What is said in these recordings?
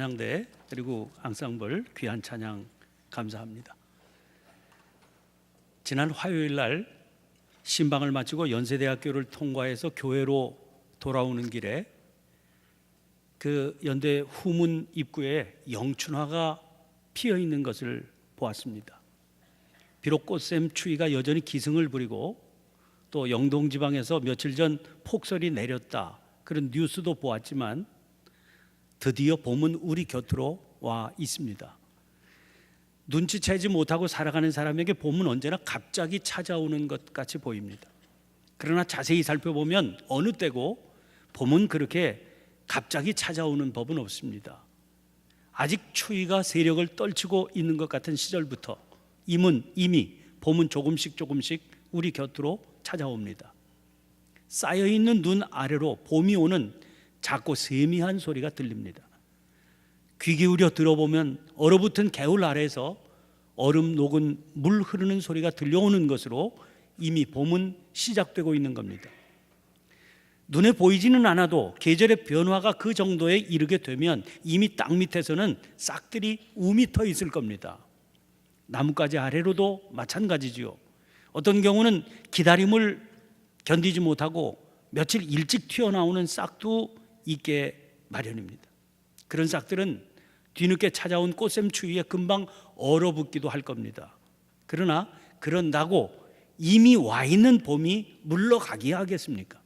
찬양대 그리고 앙상블 귀한 찬양 감사합니다. 지난 화요일 날 신방을 마치고 연세대학교를 통과해서 교회로 돌아오는 길에 그 연대 후문 입구에 영춘화가 피어 있는 것을 보았습니다. 비록 꽃샘 추위가 여전히 기승을 부리고 또 영동 지방에서 며칠 전 폭설이 내렸다 그런 뉴스도 보았지만 드디어 봄은 우리 곁으로 와 있습니다. 눈치채지 못하고 살아가는 사람에게 봄은 언제나 갑자기 찾아오는 것 같이 보입니다. 그러나 자세히 살펴보면 어느 때고 봄은 그렇게 갑자기 찾아오는 법은 없습니다. 아직 추위가 세력을 떨치고 있는 것 같은 시절부터 이미 봄은 조금씩 우리 곁으로 찾아옵니다. 쌓여있는 눈 아래로 봄이 오는 작고 세미한 소리가 들립니다. 귀 기울여 들어보면 얼어붙은 개울 아래에서 얼음 녹은 물 흐르는 소리가 들려오는 것으로 이미 봄은 시작되고 있는 겁니다. 눈에 보이지는 않아도 계절의 변화가 그 정도에 이르게 되면 이미 땅 밑에서는 싹들이 움이 터 있을 겁니다. 나뭇가지 아래로도 마찬가지지요. 어떤 경우는 기다림을 견디지 못하고 며칠 일찍 튀어나오는 싹도 있게 마련입니다. 그런 싹들은 뒤늦게 찾아온 꽃샘 추위에 금방 얼어붙기도 할 겁니다. 그러나 그런다고 이미 와 있는 봄이 물러가기야 하겠습니까?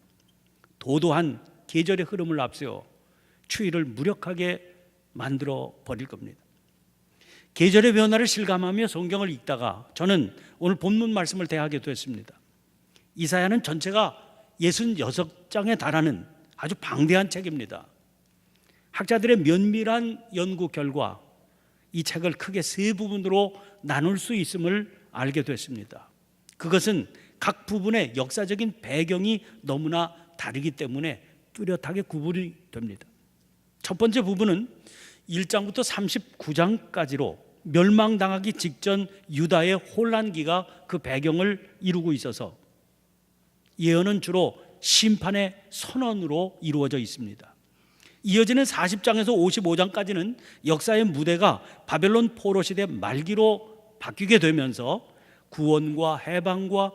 도도한 계절의 흐름을 앞세워 추위를 무력하게 만들어 버릴 겁니다. 계절의 변화를 실감하며 성경을 읽다가 저는 오늘 본문 말씀을 대하게 됐습니다. 이사야는 전체가 66장에 달하는 아주 방대한 책입니다. 학자들의 면밀한 연구 결과 이 책을 크게 세 부분으로 나눌 수 있음을 알게 됐습니다. 그것은 각 부분의 역사적인 배경이 너무나 다르기 때문에 뚜렷하게 구분이 됩니다. 첫 번째 부분은 1장부터 39장까지로 멸망당하기 직전 유다의 혼란기가 그 배경을 이루고 있어서 예언은 주로 심판의 선언으로 이루어져 있습니다. 이어지는 40장에서 55장까지는 역사의 무대가 바벨론 포로 시대 말기로 바뀌게 되면서 구원과 해방과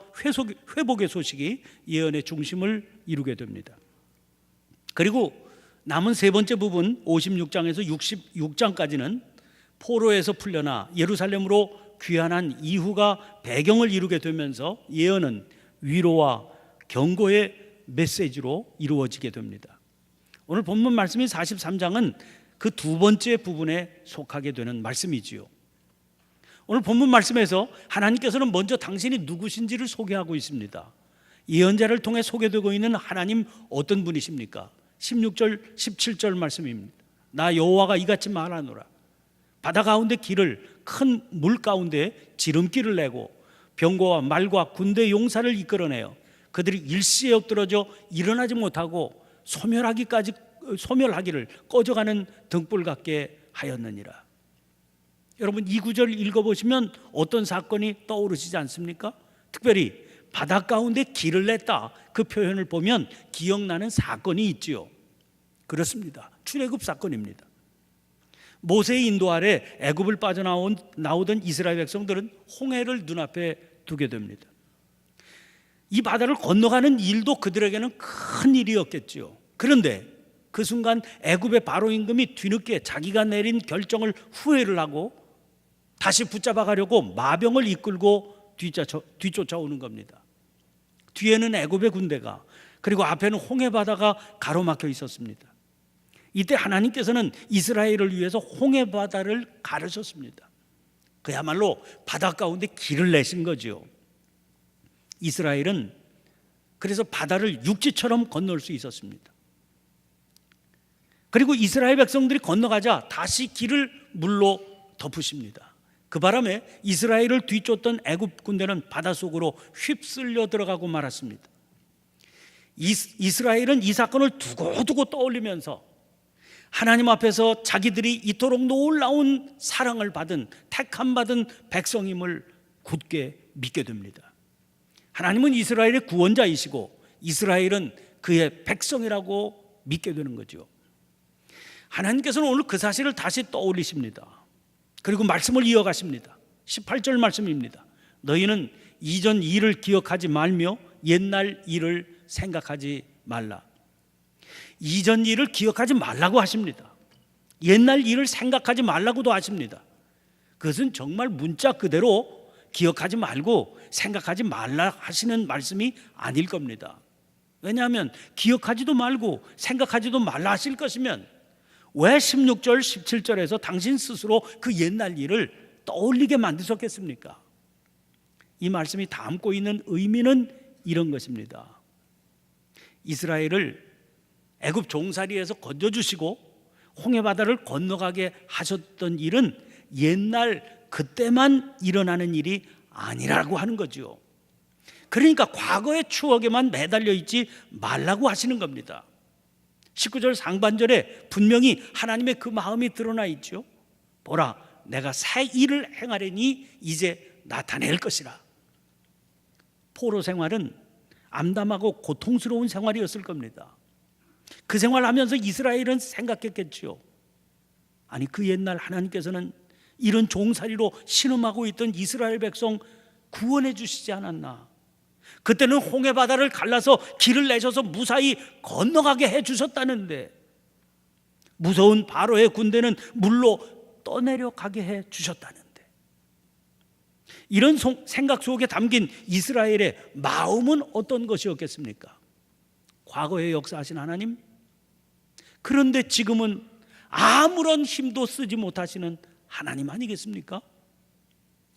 회복의 소식이 예언의 중심을 이루게 됩니다. 그리고 남은 세 번째 부분 56장에서 66장까지는 포로에서 풀려나 예루살렘으로 귀환한 이후가 배경을 이루게 되면서 예언은 위로와 경고의 메시지로 이루어지게 됩니다. 오늘 본문 말씀인 43장은 그 두 번째 부분에 속하게 되는 말씀이지요. 오늘 본문 말씀에서 하나님께서는 먼저 당신이 누구신지를 소개하고 있습니다. 예언자를 통해 소개되고 있는 하나님 어떤 분이십니까? 16절 17절 말씀입니다. 나 여호와가 이같이 말하노라. 바다 가운데 길을 큰 물 가운데 지름길을 내고 병거와 말과 군대 용사를 이끌어내어 그들이 일시에 엎드러져 일어나지 못하고 소멸하기를 꺼져가는 등불 같게 하였느니라. 여러분 이 구절 읽어보시면 어떤 사건이 떠오르시지 않습니까? 특별히 바다 가운데 길을 냈다 그 표현을 보면 기억나는 사건이 있지요. 그렇습니다. 출애굽 사건입니다. 모세의 인도 아래 애굽을 빠져나오던 이스라엘 백성들은 홍해를 눈앞에 두게 됩니다. 이 바다를 건너가는 일도 그들에게는 큰 일이었겠죠. 그런데 그 순간 애굽의 바로 임금이 뒤늦게 자기가 내린 결정을 후회를 하고 다시 붙잡아 가려고 마병을 이끌고 뒤쫓아오는 겁니다. 뒤에는 애굽의 군대가 그리고 앞에는 홍해 바다가 가로막혀 있었습니다. 이때 하나님께서는 이스라엘을 위해서 홍해 바다를 가르셨습니다. 그야말로 바다 가운데 길을 내신 거죠. 이스라엘은 그래서 바다를 육지처럼 건널 수 있었습니다. 그리고 이스라엘 백성들이 건너가자 다시 길을 물로 덮으십니다. 그 바람에 이스라엘을 뒤쫓던 애굽 군대는 바닷속으로 휩쓸려 들어가고 말았습니다. 이스라엘은 이 사건을 두고두고 떠올리면서 하나님 앞에서 자기들이 이토록 놀라운 사랑을 받은 택함 받은 백성임을 굳게 믿게 됩니다. 하나님은 이스라엘의 구원자이시고 이스라엘은 그의 백성이라고 믿게 되는 거죠. 하나님께서는 오늘 그 사실을 다시 떠올리십니다. 그리고 말씀을 이어가십니다. 18절 말씀입니다. 너희는 이전 일을 기억하지 말며 옛날 일을 생각하지 말라. 이전 일을 기억하지 말라고 하십니다. 옛날 일을 생각하지 말라고도 하십니다. 그것은 정말 문자 그대로 기억하지 말고 생각하지 말라 하시는 말씀이 아닐 겁니다. 왜냐하면 기억하지도 말고 생각하지도 말라 하실 것이면 왜 16절 17절에서 당신 스스로 그 옛날 일을 떠올리게 만드셨겠습니까? 이 말씀이 담고 있는 의미는 이런 것입니다. 이스라엘을 애굽 종살이에서 건져주시고 홍해바다를 건너가게 하셨던 일은 옛날 그때만 일어나는 일이 아니라고 하는 거죠. 그러니까 과거의 추억에만 매달려 있지 말라고 하시는 겁니다. 19절 상반절에 분명히 하나님의 그 마음이 드러나 있죠. 보라, 내가 새 일을 행하려니 이제 나타낼 것이라. 포로 생활은 암담하고 고통스러운 생활이었을 겁니다. 그 생활하면서 이스라엘은 생각했겠죠. 아니, 그 옛날 하나님께서는 이런 종살이로 신음하고 있던 이스라엘 백성 구원해 주시지 않았나? 그때는 홍해바다를 갈라서 길을 내셔서 무사히 건너가게 해 주셨다는데, 무서운 바로의 군대는 물로 떠내려가게 해 주셨다는데, 이런 생각 속에 담긴 이스라엘의 마음은 어떤 것이었겠습니까? 과거에 역사하신 하나님, 그런데 지금은 아무런 힘도 쓰지 못하시는 하나님 아니겠습니까?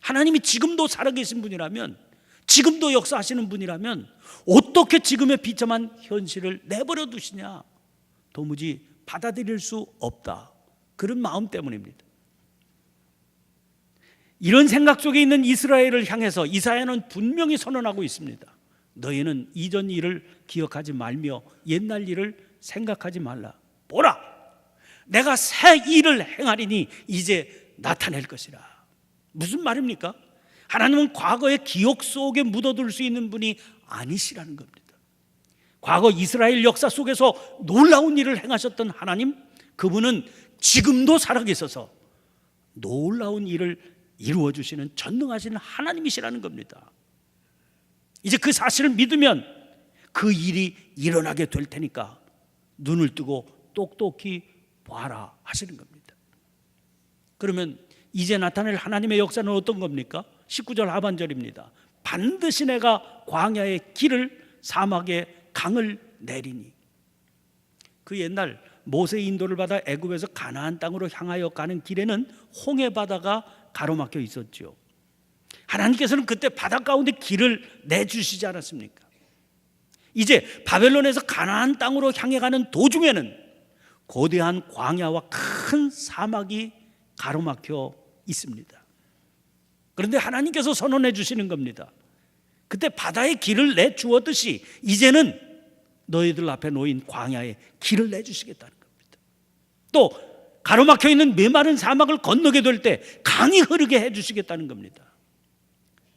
하나님이 지금도 살아계신 분이라면, 지금도 역사하시는 분이라면 어떻게 지금의 비참한 현실을 내버려 두시냐? 도무지 받아들일 수 없다. 그런 마음 때문입니다. 이런 생각 속에 있는 이스라엘을 향해서 이사야는 분명히 선언하고 있습니다. 너희는 이전 일을 기억하지 말며 옛날 일을 생각하지 말라. 보라, 내가 새 일을 행하리니 이제 나타낼 것이라. 무슨 말입니까? 하나님은 과거의 기억 속에 묻어둘 수 있는 분이 아니시라는 겁니다. 과거 이스라엘 역사 속에서 놀라운 일을 행하셨던 하나님, 그분은 지금도 살아계셔서 놀라운 일을 이루어 주시는 전능하신 하나님이시라는 겁니다. 이제 그 사실을 믿으면 그 일이 일어나게 될 테니까 눈을 뜨고 똑똑히 봐라 하시는 겁니다. 그러면 이제 나타낼 하나님의 역사는 어떤 겁니까? 19절 하반절입니다. 반드시 내가 광야의 길을 사막의 강을 내리니. 그 옛날 모세 인도를 받아 애굽에서 가나안 땅으로 향하여 가는 길에는 홍해바다가 가로막혀 있었죠. 하나님께서는 그때 바다 가운데 길을 내주시지 않았습니까? 이제 바벨론에서 가나안 땅으로 향해 가는 도중에는 거대한 광야와 큰 사막이 가로막혀 있습니다. 그런데 하나님께서 선언해 주시는 겁니다. 그때 바다의 길을 내주었듯이 이제는 너희들 앞에 놓인 광야에 길을 내주시겠다는 겁니다. 또 가로막혀 있는 메마른 사막을 건너게 될 때 강이 흐르게 해주시겠다는 겁니다.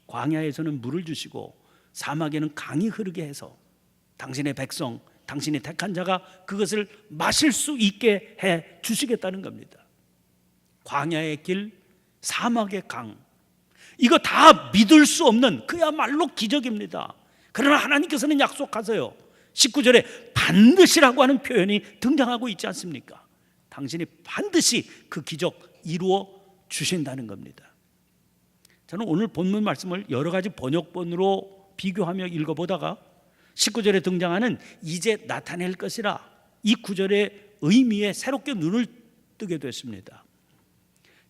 광야에서는 물을 주시고 사막에는 강이 흐르게 해서 당신의 백성, 당신의 택한 자가 그것을 마실 수 있게 해 주시겠다는 겁니다. 광야의 길, 사막의 강, 이거 다 믿을 수 없는 그야말로 기적입니다. 그러나 하나님께서는 약속하세요. 19절에 반드시라고 하는 표현이 등장하고 있지 않습니까? 당신이 반드시 그 기적 이루어 주신다는 겁니다. 저는 오늘 본문 말씀을 여러 가지 번역본으로 비교하며 읽어보다가 19절에 등장하는 이제 나타낼 것이라, 이 구절의 의미에 새롭게 눈을 뜨게 됐습니다.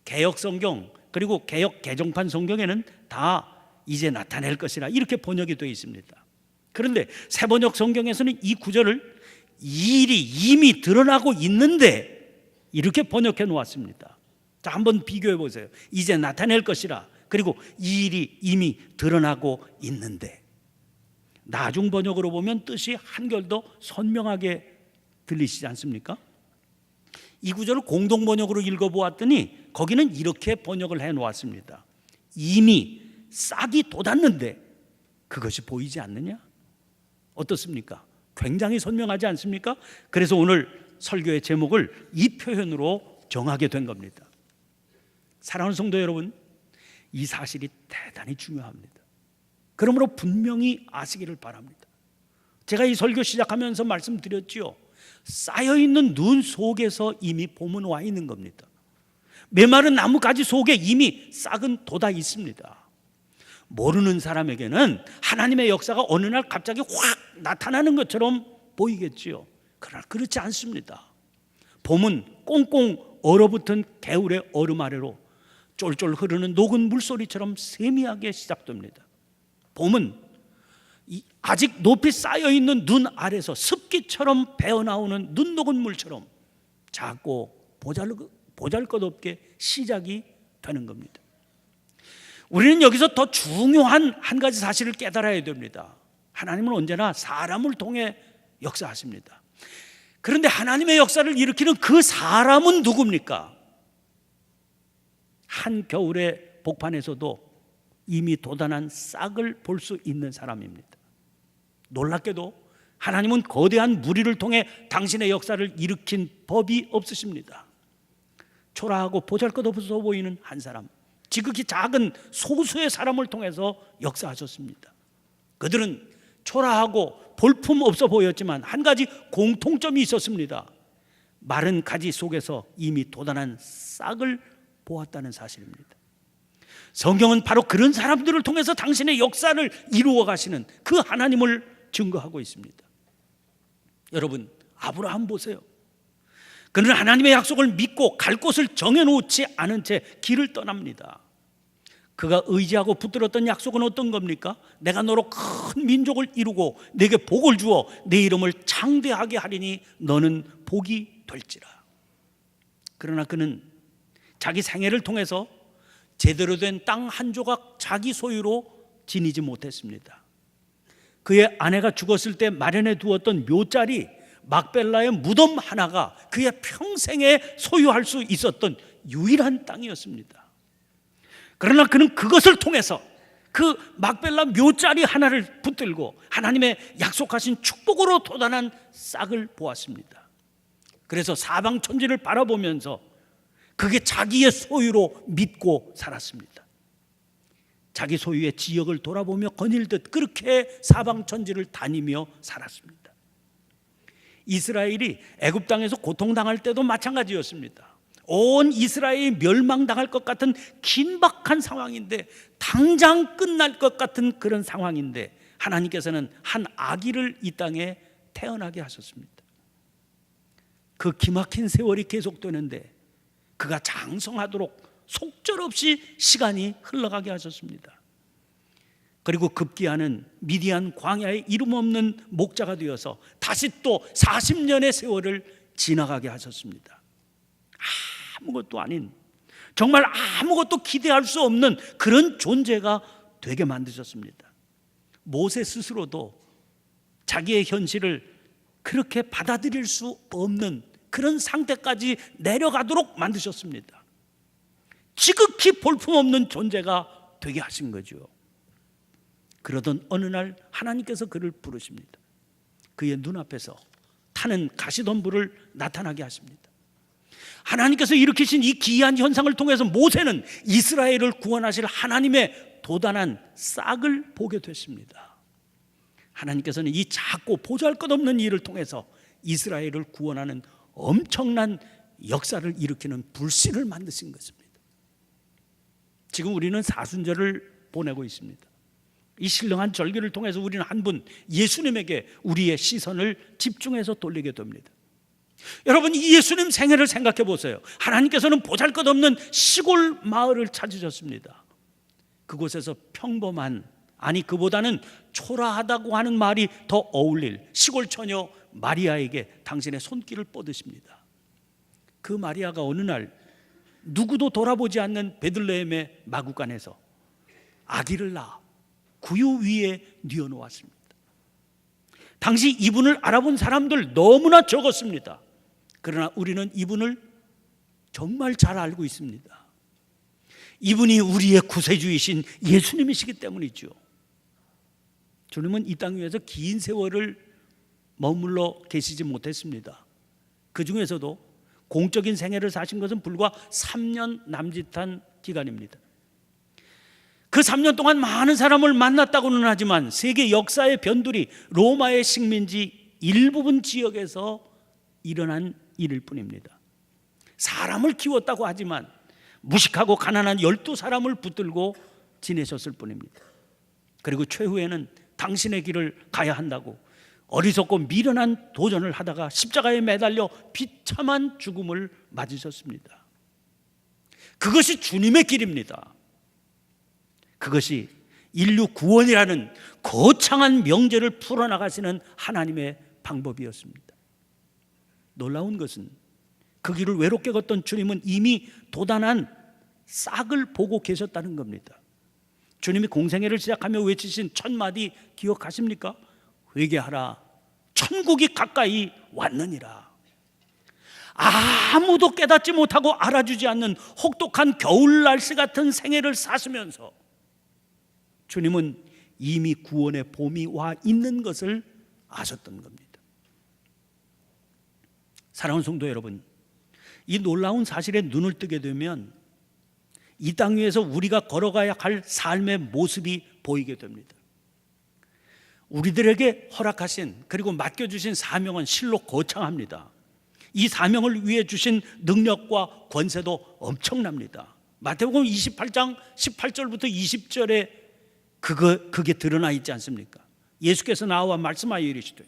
개역 성경 그리고 개역 개정판 성경에는 다 이제 나타낼 것이라 이렇게 번역이 되어 있습니다. 그런데 새번역 성경에서는 이 구절을 이 일이 이미 드러나고 있는데 이렇게 번역해 놓았습니다. 자, 한번 비교해 보세요. 이제 나타낼 것이라, 그리고 이 일이 이미 드러나고 있는데. 나중 번역으로 보면 뜻이 한결 더 선명하게 들리시지 않습니까? 이 구절을 공동 번역으로 읽어보았더니 거기는 이렇게 번역을 해 놓았습니다. 이미 싹이 돋았는데 그것이 보이지 않느냐? 어떻습니까? 굉장히 선명하지 않습니까? 그래서 오늘 설교의 제목을 이 표현으로 정하게 된 겁니다. 사랑하는 성도 여러분, 이 사실이 대단히 중요합니다. 그러므로 분명히 아시기를 바랍니다. 제가 이 설교 시작하면서 말씀드렸지요. 쌓여있는 눈 속에서 이미 봄은 와 있는 겁니다. 메마른 나뭇가지 속에 이미 싹은 돋아 있습니다. 모르는 사람에게는 하나님의 역사가 어느 날 갑자기 확 나타나는 것처럼 보이겠지요. 그러나 그렇지 않습니다. 봄은 꽁꽁 얼어붙은 개울의 얼음 아래로 쫄쫄 흐르는 녹은 물소리처럼 세미하게 시작됩니다. 봄은 아직 높이 쌓여있는 눈 아래서 습기처럼 배어나오는 눈 녹은 물처럼 작고 보잘것없게 시작이 되는 겁니다. 우리는 여기서 더 중요한 한 가지 사실을 깨달아야 됩니다. 하나님은 언제나 사람을 통해 역사하십니다. 그런데 하나님의 역사를 일으키는 그 사람은 누굽니까? 한 겨울의 복판에서도 이미 돋아난 싹을 볼 수 있는 사람입니다. 놀랍게도 하나님은 거대한 무리를 통해 당신의 역사를 일으킨 법이 없으십니다. 초라하고 보잘것없어 보이는 한 사람, 지극히 작은 소수의 사람을 통해서 역사하셨습니다. 그들은 초라하고 볼품 없어 보였지만 한 가지 공통점이 있었습니다. 마른 가지 속에서 이미 돋아난 싹을 보았다는 사실입니다. 성경은 바로 그런 사람들을 통해서 당신의 역사를 이루어 가시는 그 하나님을 증거하고 있습니다. 여러분, 아브라함 보세요. 그는 하나님의 약속을 믿고 갈 곳을 정해놓지 않은 채 길을 떠납니다. 그가 의지하고 붙들었던 약속은 어떤 겁니까? 내가 너로 큰 민족을 이루고 내게 복을 주어 내 이름을 창대하게 하리니 너는 복이 될지라. 그러나 그는 자기 생애를 통해서 제대로 된 땅 한 조각 자기 소유로 지니지 못했습니다. 그의 아내가 죽었을 때 마련해 두었던 묘자리 막벨라의 무덤 하나가 그의 평생에 소유할 수 있었던 유일한 땅이었습니다. 그러나 그는 그것을 통해서 그 막벨라 묘자리 하나를 붙들고 하나님의 약속하신 축복으로 돋아난 싹을 보았습니다. 그래서 사방 천지를 바라보면서 그게 자기의 소유로 믿고 살았습니다. 자기 소유의 지역을 돌아보며 거닐듯 그렇게 사방 천지를 다니며 살았습니다. 이스라엘이 애굽 땅에서 고통당할 때도 마찬가지였습니다. 온 이스라엘이 멸망당할 것 같은 긴박한 상황인데, 당장 끝날 것 같은 그런 상황인데 하나님께서는 한 아기를 이 땅에 태어나게 하셨습니다. 그 기막힌 세월이 계속되는데 그가 장성하도록 속절없이 시간이 흘러가게 하셨습니다. 그리고 급기야는 미디안 광야의 이름 없는 목자가 되어서 다시 또 40년의 세월을 지나가게 하셨습니다. 아무것도 아닌, 정말 아무것도 기대할 수 없는 그런 존재가 되게 만드셨습니다. 모세 스스로도 자기의 현실을 그렇게 받아들일 수 없는 그런 상태까지 내려가도록 만드셨습니다. 지극히 볼품없는 존재가 되게 하신 거죠. 그러던 어느 날 하나님께서 그를 부르십니다. 그의 눈앞에서 타는 가시덤불을 나타나게 하십니다. 하나님께서 일으키신 이 기이한 현상을 통해서 모세는 이스라엘을 구원하실 하나님의 도단한 싹을 보게 됐습니다. 하나님께서는 이 작고 보잘것없는 일을 통해서 이스라엘을 구원하는 엄청난 역사를 일으키는 불씨를 만드신 것입니다. 지금 우리는 사순절을 보내고 있습니다. 이 신령한 절기를 통해서 우리는 한 분 예수님에게 우리의 시선을 집중해서 돌리게 됩니다. 여러분, 이 예수님 생애를 생각해 보세요. 하나님께서는 보잘것없는 시골 마을을 찾으셨습니다. 그곳에서 평범한, 아니 그보다는 초라하다고 하는 말이 더 어울릴 시골 처녀 마리아에게 당신의 손길을 뻗으십니다. 그 마리아가 어느 날 누구도 돌아보지 않는 베들레헴의 마구간에서 아기를 낳아 구유 위에 뉘어놓았습니다. 당시 이분을 알아본 사람들 너무나 적었습니다. 그러나 우리는 이분을 정말 잘 알고 있습니다. 이분이 우리의 구세주이신 예수님이시기 때문이죠. 주님은 이 땅 위에서 긴 세월을 머물러 계시지 못했습니다. 그 중에서도 공적인 생애를 사신 것은 불과 3년 남짓한 기간입니다. 그 3년 동안 많은 사람을 만났다고는 하지만 세계 역사의 변두리 로마의 식민지 일부분 지역에서 일어난 일일 뿐입니다. 사람을 키웠다고 하지만 무식하고 가난한 12사람을 붙들고 지내셨을 뿐입니다. 그리고 최후에는 당신의 길을 가야 한다고 어리석고 미련한 도전을 하다가 십자가에 매달려 비참한 죽음을 맞으셨습니다. 그것이 주님의 길입니다. 그것이 인류 구원이라는 거창한 명제를 풀어나가시는 하나님의 방법이었습니다. 놀라운 것은 그 길을 외롭게 걷던 주님은 이미 도단한 싹을 보고 계셨다는 겁니다. 주님이 공생애를 시작하며 외치신 첫 마디 기억하십니까? 회개하라, 천국이 가까이 왔느니라. 아무도 깨닫지 못하고 알아주지 않는 혹독한 겨울 날씨 같은 생애를 사시면서 주님은 이미 구원의 봄이 와 있는 것을 아셨던 겁니다. 사랑하는 성도 여러분, 이 놀라운 사실에 눈을 뜨게 되면 이 땅 위에서 우리가 걸어가야 할 삶의 모습이 보이게 됩니다. 우리들에게 허락하신 그리고 맡겨주신 사명은 실로 거창합니다. 이 사명을 위해 주신 능력과 권세도 엄청납니다. 마태복음 28장 18절부터 20절에 그게 드러나 있지 않습니까? 예수께서 나와 말씀하여 이르시되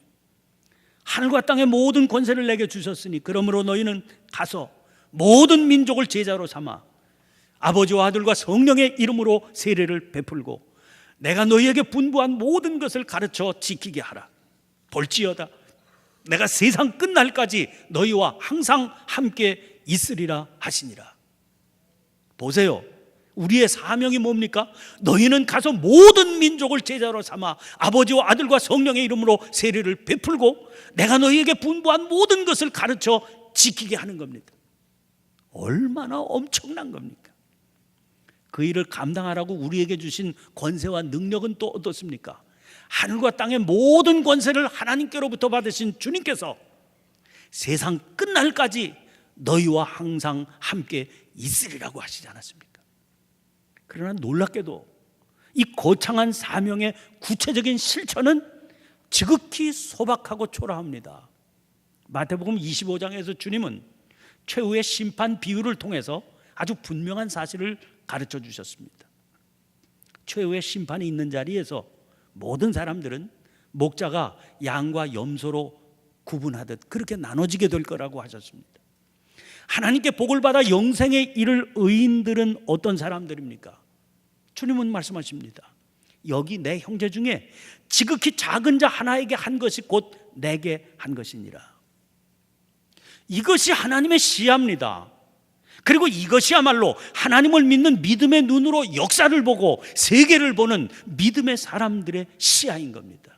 하늘과 땅의 모든 권세를 내게 주셨으니 그러므로 너희는 가서 모든 민족을 제자로 삼아 아버지와 아들과 성령의 이름으로 세례를 베풀고 내가 너희에게 분부한 모든 것을 가르쳐 지키게 하라. 볼지어다 내가 세상 끝날까지 너희와 항상 함께 있으리라 하시니라. 보세요, 우리의 사명이 뭡니까? 너희는 가서 모든 민족을 제자로 삼아 아버지와 아들과 성령의 이름으로 세례를 베풀고 내가 너희에게 분부한 모든 것을 가르쳐 지키게 하는 겁니다. 얼마나 엄청난 겁니까? 그 일을 감당하라고 우리에게 주신 권세와 능력은 또 어떻습니까? 하늘과 땅의 모든 권세를 하나님께로부터 받으신 주님께서 세상 끝날까지 너희와 항상 함께 있으리라고 하시지 않았습니까? 그러나 놀랍게도 이 거창한 사명의 구체적인 실천은 지극히 소박하고 초라합니다. 마태복음 25장에서 주님은 최후의 심판 비유를 통해서 아주 분명한 사실을 가르쳐 주셨습니다. 최후의 심판이 있는 자리에서 모든 사람들은 목자가 양과 염소로 구분하듯 그렇게 나눠지게 될 거라고 하셨습니다. 하나님께 복을 받아 영생에 이를 의인들은 어떤 사람들입니까? 주님은 말씀하십니다. 여기 내 형제 중에 지극히 작은 자 하나에게 한 것이 곧 내게 한 것이니라. 이것이 하나님의 시야입니다. 그리고 이것이야말로 하나님을 믿는 믿음의 눈으로 역사를 보고 세계를 보는 믿음의 사람들의 시야인 겁니다.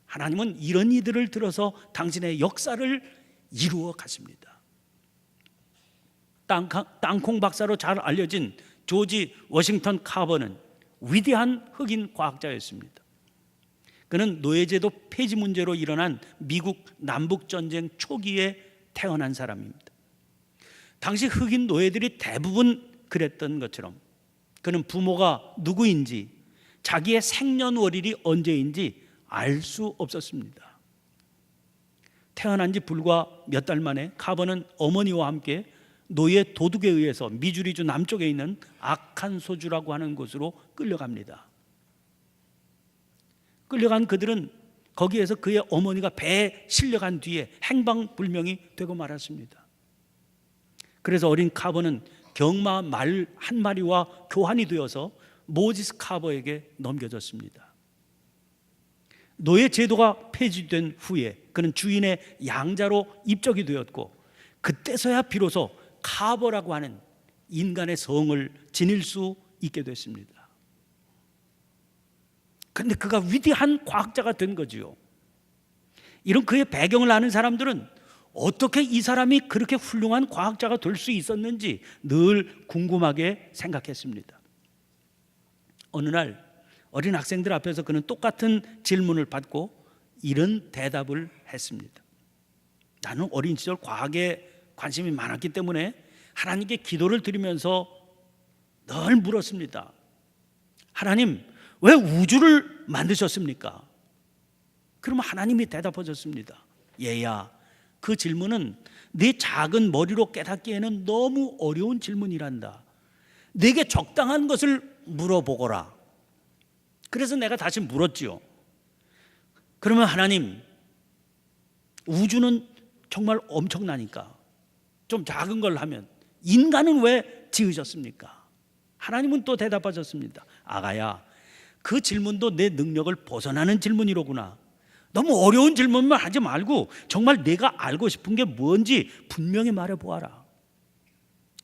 하나님은 이런 이들을 들어서 당신의 역사를 이루어 가십니다. 땅콩 박사로 잘 알려진 조지 워싱턴 카버는 위대한 흑인 과학자였습니다. 그는 노예제도 폐지 문제로 일어난 미국 남북전쟁 초기에 태어난 사람입니다. 당시 흑인 노예들이 대부분 그랬던 것처럼 그는 부모가 누구인지 자기의 생년월일이 언제인지 알 수 없었습니다. 태어난 지 불과 몇 달 만에 카버는 어머니와 함께 노예 도둑에 의해서 미주리주 남쪽에 있는 아칸소주라고 하는 곳으로 끌려갑니다. 끌려간 그들은 거기에서 그의 어머니가 배에 실려간 뒤에 행방불명이 되고 말았습니다. 그래서 어린 카버는 경마 말 한 마리와 교환이 되어서 모지스 카버에게 넘겨졌습니다. 노예 제도가 폐지된 후에 그는 주인의 양자로 입적이 되었고 그때서야 비로소 카버라고 하는 인간의 성을 지닐 수 있게 됐습니다. 그런데 그가 위대한 과학자가 된 거지요. 이런 그의 배경을 아는 사람들은 어떻게 이 사람이 그렇게 훌륭한 과학자가 될 수 있었는지 늘 궁금하게 생각했습니다. 어느 날 어린 학생들 앞에서 그는 똑같은 질문을 받고 이런 대답을 했습니다. 나는 어린 시절 과학에 관심이 많았기 때문에 하나님께 기도를 드리면서 늘 물었습니다. 하나님, 왜 우주를 만드셨습니까? 그러면 하나님이 대답하셨습니다. 얘야, 그 질문은 네 작은 머리로 깨닫기에는 너무 어려운 질문이란다. 내게 적당한 것을 물어보거라. 그래서 내가 다시 물었지요. 그러면 하나님, 우주는 정말 엄청나니까 좀 작은 걸 하면 인간은 왜 지으셨습니까? 하나님은 또 대답하셨습니다. 아가야, 그 질문도 내 능력을 벗어나는 질문이로구나. 너무 어려운 질문만 하지 말고 정말 내가 알고 싶은 게 뭔지 분명히 말해보아라.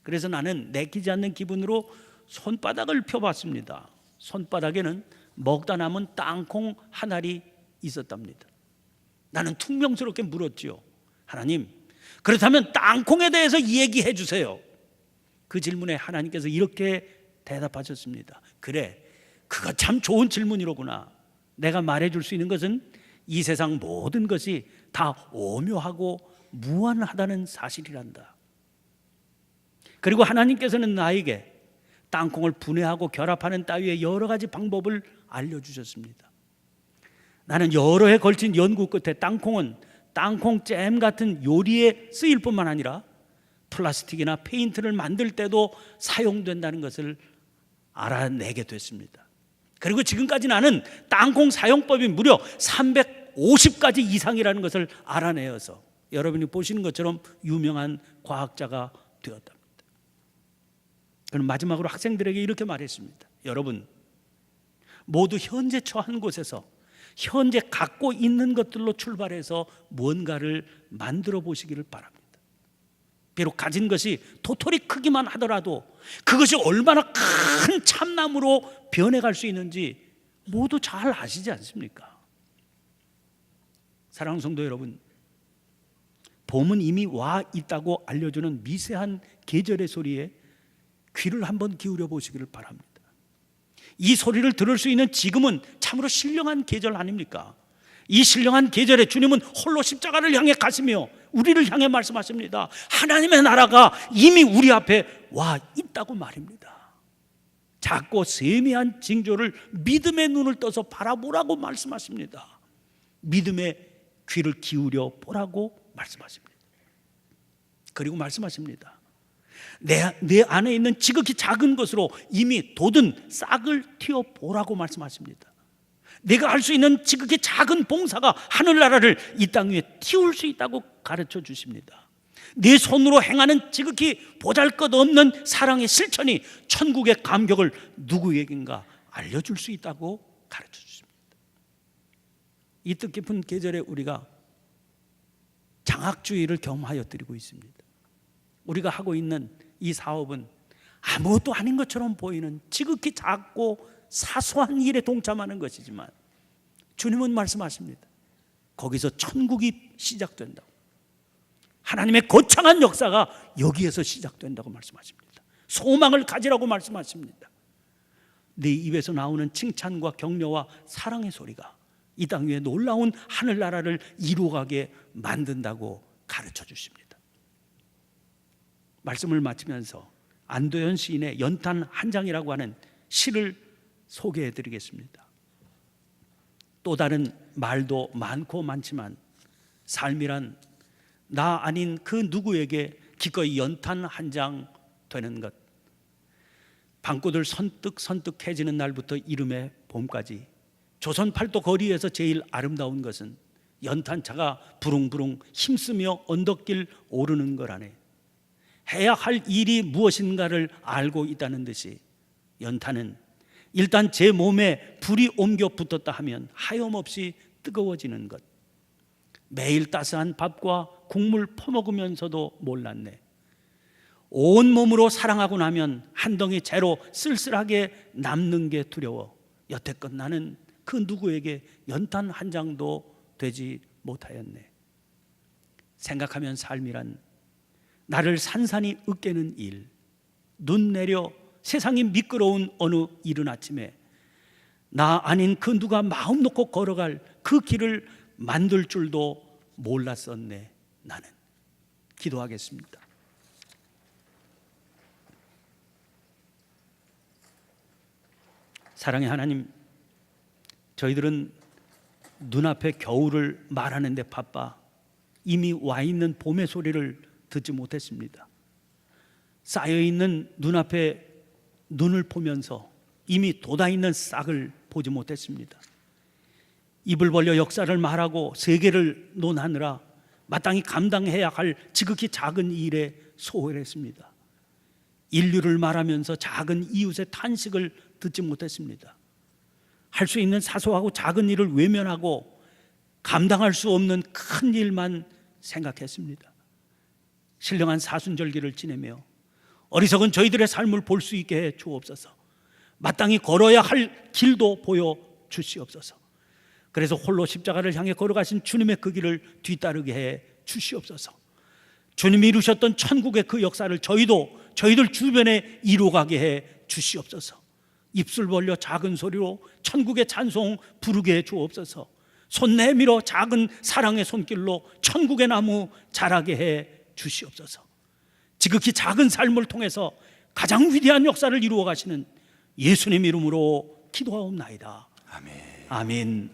그래서 나는 내키지 않는 기분으로 손바닥을 펴봤습니다. 손바닥에는 먹다 남은 땅콩 한 알이 있었답니다. 나는 퉁명스럽게 물었지요. 하나님, 그렇다면 땅콩에 대해서 얘기해 주세요. 그 질문에 하나님께서 이렇게 대답하셨습니다. 그래, 그거 참 좋은 질문이로구나. 내가 말해줄 수 있는 것은 이 세상 모든 것이 다 오묘하고 무한하다는 사실이란다. 그리고 하나님께서는 나에게 땅콩을 분해하고 결합하는 따위의 여러 가지 방법을 알려주셨습니다. 나는 여러 해 걸친 연구 끝에 땅콩은 땅콩잼 같은 요리에 쓰일 뿐만 아니라 플라스틱이나 페인트를 만들 때도 사용된다는 것을 알아내게 됐습니다. 그리고 지금까지 나는 땅콩 사용법이 무려 350가지 이상이라는 것을 알아내어서 여러분이 보시는 것처럼 유명한 과학자가 되었답니다. 그럼 마지막으로 학생들에게 이렇게 말했습니다. 여러분, 모두 현재 처한 곳에서 현재 갖고 있는 것들로 출발해서 뭔가를 만들어 보시기를 바랍니다. 비록 가진 것이 도토리 크기만 하더라도 그것이 얼마나 큰 참나무로 변해갈 수 있는지 모두 잘 아시지 않습니까? 사랑하는 성도 여러분, 봄은 이미 와 있다고 알려주는 미세한 계절의 소리에 귀를 한번 기울여 보시기를 바랍니다. 이 소리를 들을 수 있는 지금은 참으로 신령한 계절 아닙니까? 이 신령한 계절에 주님은 홀로 십자가를 향해 가시며 우리를 향해 말씀하십니다. 하나님의 나라가 이미 우리 앞에 와 있다고 말입니다. 작고 세미한 징조를 믿음의 눈을 떠서 바라보라고 말씀하십니다. 믿음의 귀를 기울여 보라고 말씀하십니다. 그리고 말씀하십니다. 내 안에 있는 지극히 작은 것으로 이미 돋은 싹을 틔워보라고 말씀하십니다. 내가 할 수 있는 지극히 작은 봉사가 하늘나라를 이 땅 위에 틔울 수 있다고 가르쳐 주십니다. 내 손으로 행하는 지극히 보잘것없는 사랑의 실천이 천국의 감격을 누구에겐가 알려줄 수 있다고 가르쳐 주십니다. 이 뜻깊은 계절에 우리가 장학주의를 겸하여 드리고 있습니다. 우리가 하고 있는 이 사업은 아무것도 아닌 것처럼 보이는 지극히 작고 사소한 일에 동참하는 것이지만 주님은 말씀하십니다. 거기서 천국이 시작된다고. 하나님의 거창한 역사가 여기에서 시작된다고 말씀하십니다. 소망을 가지라고 말씀하십니다. 네 입에서 나오는 칭찬과 격려와 사랑의 소리가 이 땅 위에 놀라운 하늘나라를 이루어가게 만든다고 가르쳐 주십니다. 말씀을 마치면서 안도현 시인의 연탄 한 장이라고 하는 시를 소개해 드리겠습니다. 또 다른 말도 많고 많지만 삶이란 나 아닌 그 누구에게 기꺼이 연탄 한 장 되는 것. 방구들 선뜩선뜩해지는 날부터 이름의 봄까지 조선 팔도 거리에서 제일 아름다운 것은 연탄차가 부릉부릉 힘쓰며 언덕길 오르는 거라네. 해야 할 일이 무엇인가를 알고 있다는 듯이 연탄은 일단 제 몸에 불이 옮겨 붙었다 하면 하염없이 뜨거워지는 것. 매일 따스한 밥과 국물 퍼먹으면서도 몰랐네. 온몸으로 사랑하고 나면 한 덩이 재로 쓸쓸하게 남는 게 두려워 여태껏 나는 그 누구에게 연탄 한 장도 되지 못하였네. 생각하면 삶이란 나를 산산이 으깨는 일, 눈 내려 세상이 미끄러운 어느 이른 아침에 나 아닌 그 누가 마음 놓고 걸어갈 그 길을 만들 줄도 몰랐었네. 나는. 기도하겠습니다. 사랑의 하나님, 저희들은 눈앞에 겨울을 말하는 데 바빠 이미 와 있는 봄의 소리를 듣지 못했습니다. 쌓여있는 눈앞에 눈을 보면서 이미 돋아있는 싹을 보지 못했습니다. 입을 벌려 역사를 말하고 세계를 논하느라 마땅히 감당해야 할 지극히 작은 일에 소홀했습니다. 인류를 말하면서 작은 이웃의 탄식을 듣지 못했습니다. 할 수 있는 사소하고 작은 일을 외면하고 감당할 수 없는 큰 일만 생각했습니다. 신령한 사순절기를 지내며 어리석은 저희들의 삶을 볼 수 있게 해 주옵소서. 마땅히 걸어야 할 길도 보여 주시옵소서. 그래서 홀로 십자가를 향해 걸어가신 주님의 그 길을 뒤따르게 해 주시옵소서. 주님이 이루셨던 천국의 그 역사를 저희들 주변에 이루어가게 해 주시옵소서. 입술 벌려 작은 소리로 천국의 찬송 부르게 해 주옵소서. 손 내밀어 작은 사랑의 손길로 천국의 나무 자라게 해 주시옵소서. 지극히 작은 삶을 통해서 가장 위대한 역사를 이루어 가시는 예수님 이름으로 기도하옵나이다. 아멘. 아멘.